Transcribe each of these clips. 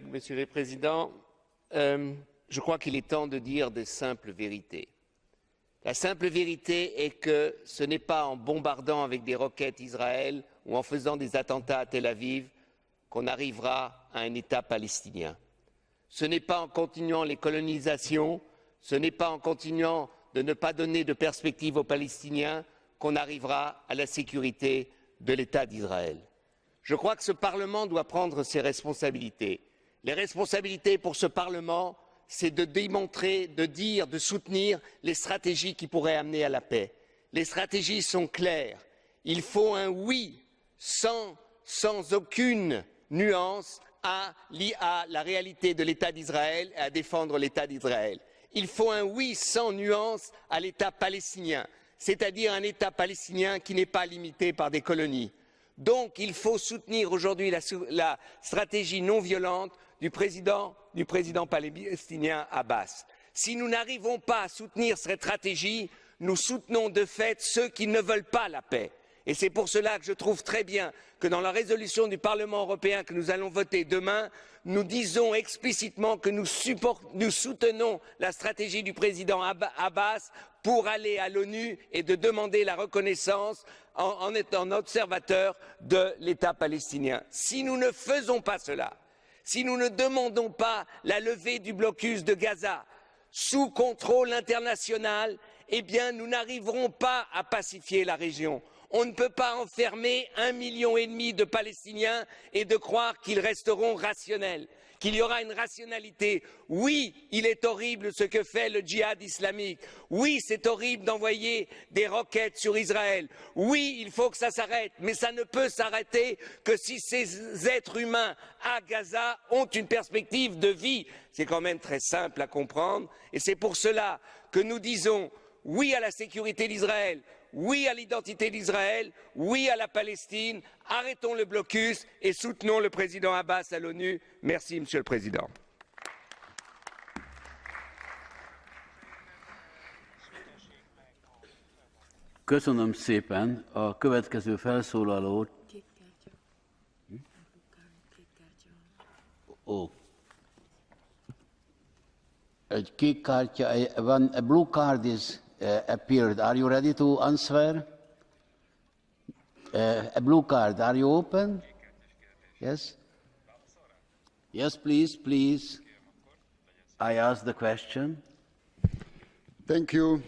Monsieur le Président. Je crois qu'il est temps de dire de simples vérités. La simple vérité est que ce n'est pas en bombardant avec des roquettes Israël ou en faisant des attentats à Tel Aviv qu'on arrivera à un État palestinien. Ce n'est pas en continuant les colonisations, ce n'est pas en continuant de ne pas donner de perspective aux Palestiniens qu'on arrivera à la sécurité de l'État d'Israël. Je crois que ce Parlement doit prendre ses responsabilités. Les responsabilités pour ce Parlement, c'est de démontrer, de dire, de soutenir les stratégies qui pourraient amener à la paix. Les stratégies sont claires. Il faut un oui sans aucune nuance à la réalité de l'État d'Israël et à défendre l'État d'Israël. Il faut un oui sans nuance à l'État palestinien, c'est-à-dire un État palestinien qui n'est pas limité par des colonies. Donc il faut soutenir aujourd'hui la stratégie non violente du président palestinien Abbas. Si nous n'arrivons pas à soutenir cette stratégie, nous soutenons de fait ceux qui ne veulent pas la paix. Et c'est pour cela que je trouve très bien que dans la résolution du Parlement européen que nous allons voter demain, nous disons explicitement que nous soutenons la stratégie du président Abbas pour aller à l'ONU et de demander la reconnaissance en étant observateur de l'État palestinien. Si nous ne faisons pas cela, si nous ne demandons pas la levée du blocus de Gaza sous contrôle international, eh bien nous n'arriverons pas à pacifier la région. On ne peut pas enfermer 1,5 million de Palestiniens et de croire qu'ils resteront rationnels, qu'il y aura une rationalité. Oui, il est horrible ce que fait le djihad islamique. Oui, c'est horrible d'envoyer des roquettes sur Israël. Oui, il faut que ça s'arrête, mais ça ne peut s'arrêter que si ces êtres humains à Gaza ont une perspective de vie. C'est quand même très simple à comprendre et c'est pour cela que nous disons oui à la sécurité d'Israël, oui à l'identité d'Israël, oui à la Palestine, arrêtons le blocus et soutenons le président Abbas à l'ONU. Merci, Monsieur le Président. Köszönöm szépen. A következő felszólalót. Egy kék kártya, a blue card is appeared. Are you ready to answer? A blue card. Are you open? Yes? Yes, please. I ask the question. Thank you.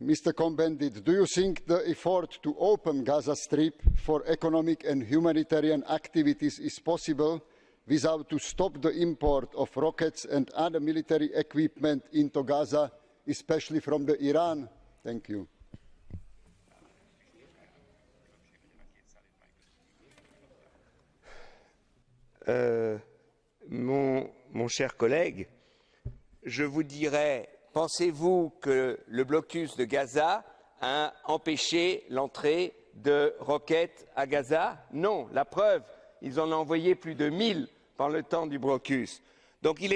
Mr. Cohn-Bendit, do you think the effort to open Gaza Strip for economic and humanitarian activities is possible without to stop the import of rockets and other military equipment into Gaza, especially from Iran? Thank you. Mon cher collègue, je vous dirais, pensez-vous que le blocus de Gaza a empêché l'entrée de roquettes à Gaza? Non, la preuve, ils en ont envoyé plus de 1000 pendant le temps du blocus. Donc il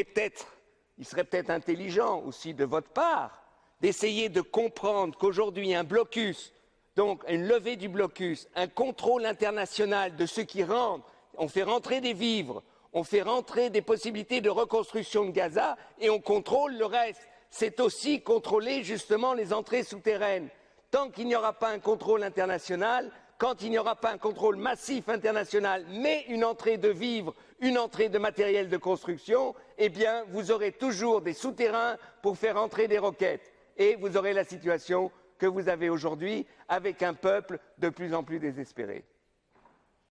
serait peut-être intelligent aussi de votre part d'essayer de comprendre qu'aujourd'hui un blocus, donc une levée du blocus, un contrôle international de ceux qui rentrent, on fait rentrer des vivres, on fait rentrer des possibilités de reconstruction de Gaza et on contrôle le reste. C'est aussi contrôler justement les entrées souterraines. Tant qu'il n'y aura pas un contrôle international, quand il n'y aura pas un contrôle massif international, mais une entrée de vivres, une entrée de matériel de construction, eh bien vous aurez toujours des souterrains pour faire entrer des roquettes. Et vous aurez la situation que vous avez aujourd'hui avec un peuple de plus en plus désespéré.